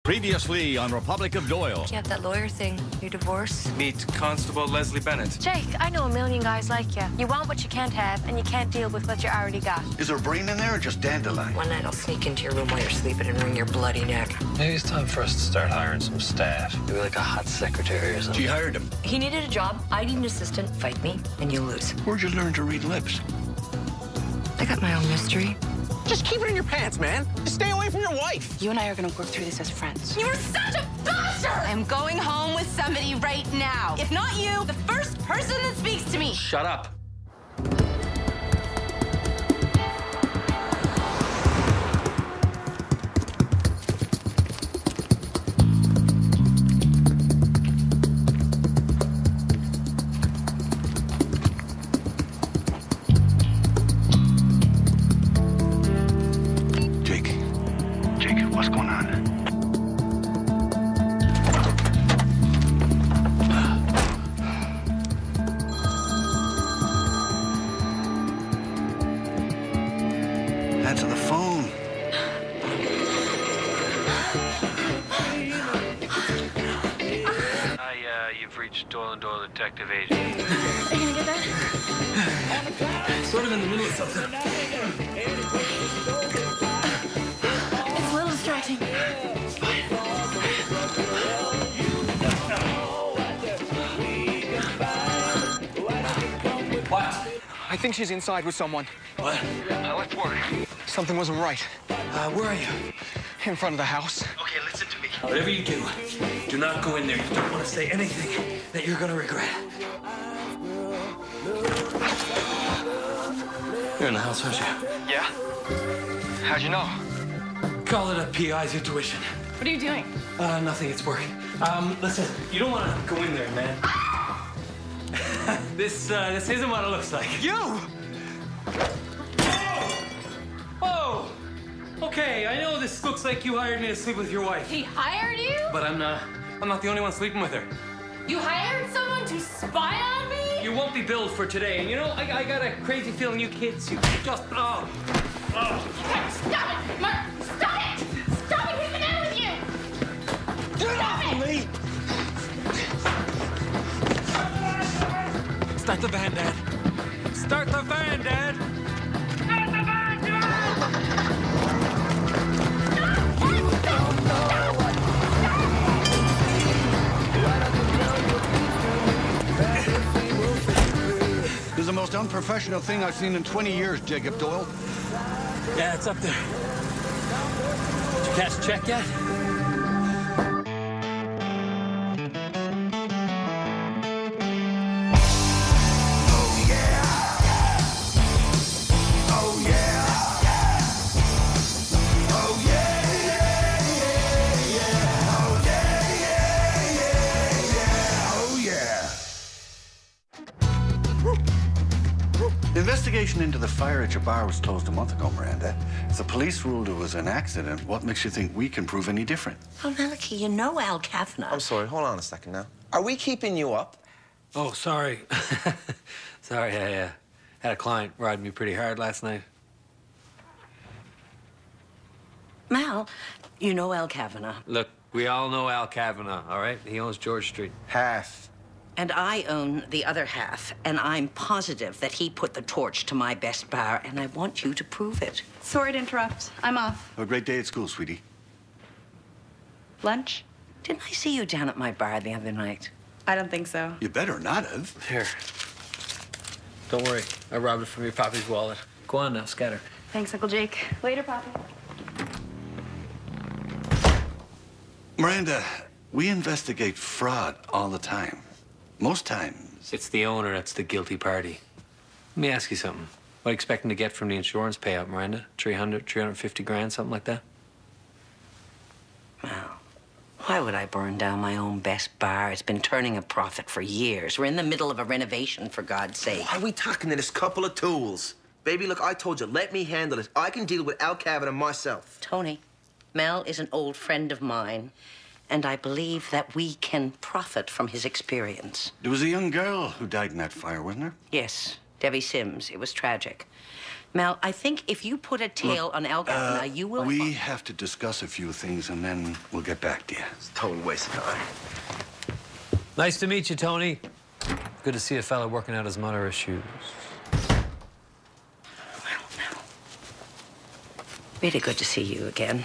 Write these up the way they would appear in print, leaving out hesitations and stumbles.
Previously on Republic of Doyle. You have that lawyer thing. Your divorce. Meet Constable Leslie Bennett. Jake, I know a million guys like you. You want what you can't have, and you can't deal with what you already got. Is there a brain in there or just dandelion? One night I'll sneak into your room while you're sleeping and wring your bloody neck. Maybe it's time for us to start hiring some staff. Maybe like a hot secretary or something. She hired him. He needed a job. I need an assistant. Fight me, and you lose. Where'd you learn to read lips? I got my own mystery. Just keep it in your pants, man. Just stay away from your wife. You and I are gonna work through this as friends. You're such a bastard! I'm going home with somebody right now. If not you, the first person that speaks to me. Shut up. What's going on? Answer the phone. You've reached Doyle & Doyle Detective Agency. Are you gonna get that? Sort of in the middle of something. It's a little distracting. What? I think she's inside with someone. What? Let's work. Something wasn't right. Where are you? In front of the house. Okay, listen to me. Whatever you do not go in there. You don't want to say anything that you're gonna regret. You're in the house, aren't you? Yeah? How'd you know? Call it a PI's intuition. What are you doing? Nothing, it's working. Listen, you don't want to go in there, man. This isn't what it looks like. You! Oh! Okay, I know this looks like you hired me to sleep with your wife. He hired you? But I'm not the only one sleeping with her. You hired someone to spy on me? You won't be billed for today, and you know, I got a crazy feeling you kids, you just, Stop it! Mark, stop it! Stop it! He's been out with you! Get off of me! Start the van, Dad. Start the van, Dad! Start the van, Dad! This is the most unprofessional thing I've seen in 20 years, Jacob Doyle. Yeah, it's up there. Did you cash a check yet? The investigation into the fire at your bar was closed a month ago, Miranda. If the police ruled it was an accident, what makes you think we can prove any different? Oh, Malachi, you know Al Kavanagh. I'm sorry, hold on a second now. Are we keeping you up? Oh, sorry. Sorry, I had a client riding me pretty hard last night. Mal, you know Al Kavanagh. Look, we all know Al Kavanagh, all right? He owns George Street. Half. And I own the other half, and I'm positive that he put the torch to my best bar, and I want you to prove it. Sorry to interrupt. I'm off. Have a great day at school, sweetie. Lunch? Didn't I see you down at my bar the other night? I don't think so. You better not have. Here. Don't worry. I robbed it from your pappy's wallet. Go on now, scatter. Thanks, Uncle Jake. Later, Poppy. Miranda, we investigate fraud all the time. Most times. It's the owner that's the guilty party. Let me ask you something. What are you expecting to get from the insurance payout, Miranda? 350 grand, something like that? Well, why would I burn down my own best bar? It's been turning a profit for years. We're in the middle of a renovation, for God's sake. Why are we talking to this couple of tools? Baby, look, I told you, let me handle it. I can deal with Al Kavanagh myself. Tony, Mel is an old friend of mine, and I believe that we can profit from his experience. There was a young girl who died in that fire, wasn't there? Yes, Debbie Sims. It was tragic. Mel, I think if you put a tail on Al Kavanagh, you will... We have to discuss a few things, and then we'll get back to you. It's a total waste of time. Nice to meet you, Tony. Good to see a fella working out his mother issues. Really good to see you again.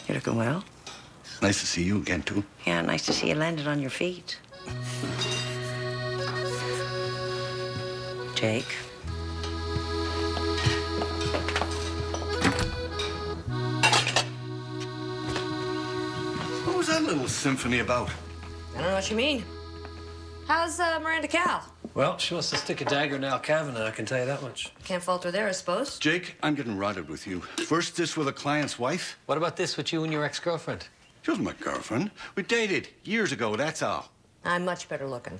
You're looking well. Nice to see you again, too. Yeah, nice to see you landed on your feet. Jake. What was that little symphony about? I don't know what you mean. How's Miranda Cal? Well, she wants to stick a dagger in Al Kavanagh, I can tell you that much. Can't falter there, I suppose. Jake, I'm getting rotted with you. First this with a client's wife. What about this with you and your ex-girlfriend? She wasn't my girlfriend. We dated years ago, that's all. I'm much better looking.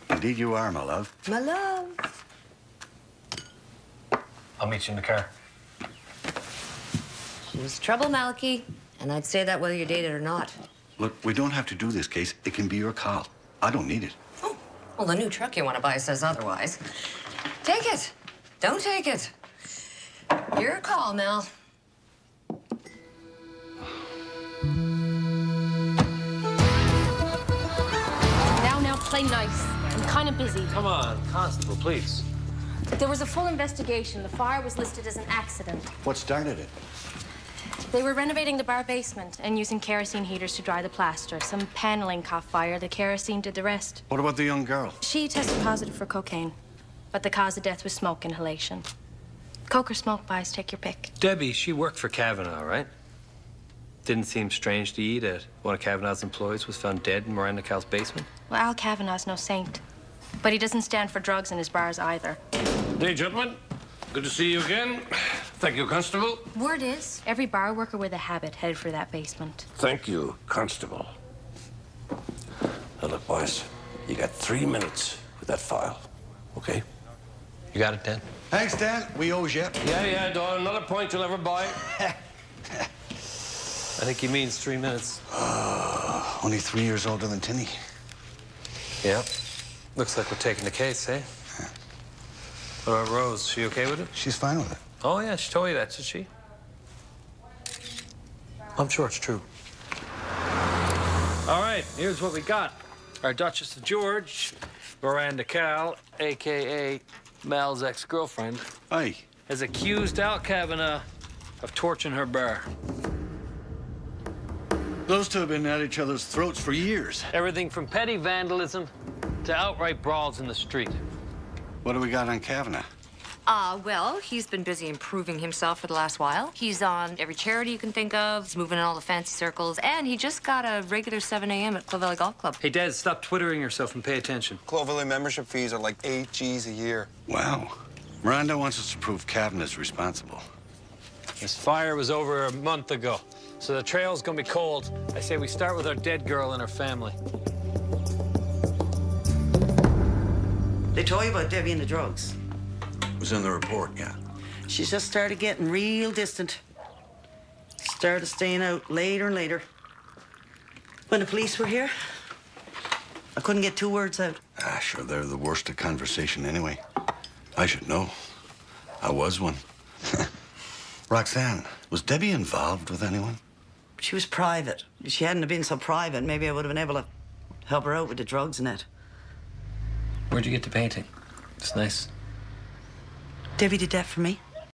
Indeed you are, my love. My love. I'll meet you in the car. She was trouble, Malky. And I'd say that whether you dated or not. Look, we don't have to do this case. It can be your call. I don't need it. Oh, well, the new truck you want to buy says otherwise. Take it. Don't take it. Your call, Mel. Now, play nice. I'm kind of busy. Come on, Constable, please. There was a full investigation. The fire was listed as an accident. What started it? They were renovating the bar basement and using kerosene heaters to dry the plaster. Some paneling caught fire. The kerosene did the rest. What about the young girl? She tested positive for cocaine, but the cause of death was smoke inhalation. Coke or smoke, boys, take your pick. Debbie, she worked for Kavanagh, right? Didn't seem strange to you that one of Kavanagh's employees was found dead in Miranda Cal's basement? Well, Al Kavanagh's no saint, but he doesn't stand for drugs in his bars either. Hey, gentlemen. Good to see you again. Thank you, Constable. Word is, every bar worker with a habit headed for that basement. Thank you, Constable. Now, look, boys, you got 3 minutes with that file, okay? You got it, Dan? Thanks, Dan. We owe you. Yeah, Doyle. Another point you'll ever buy. I think he means 3 minutes. Only 3 years older than Tinny. Yeah. Looks like we're taking the case, eh? What about Rose? She okay with it? She's fine with it. Oh, yeah, she told you that, did she? I'm sure it's true. All right, here's what we got. Our Duchess of George, Miranda Cal, a.k.a. Mal's ex-girlfriend, Aye. has accused Al Kavanagh of torching her bar. Those two have been at each other's throats for years. Everything from petty vandalism to outright brawls in the street. What do we got on Kavanagh? Well, he's been busy improving himself for the last while. He's on every charity you can think of. He's moving in all the fancy circles. And he just got a regular 7 a.m. at Clovelly Golf Club. Hey, Dad, stop twittering yourself and pay attention. Clovelly membership fees are like 8 G's a year. Wow. Miranda wants us to prove Kavanagh's responsible. This fire was over a month ago, so the trail's gonna be cold. I say we start with our dead girl and her family. They told you about Debbie and the drugs. It was in the report, yeah. She just started getting real distant. Started staying out later and later. When the police were here, I couldn't get 2 words out. Sure, they're the worst at conversation anyway. I should know. I was one. Roxanne, was Debbie involved with anyone? She was private. If she hadn't have been so private, maybe I would have been able to help her out with the drugs and that. Where'd you get the painting? It's nice. Debbie did that for me.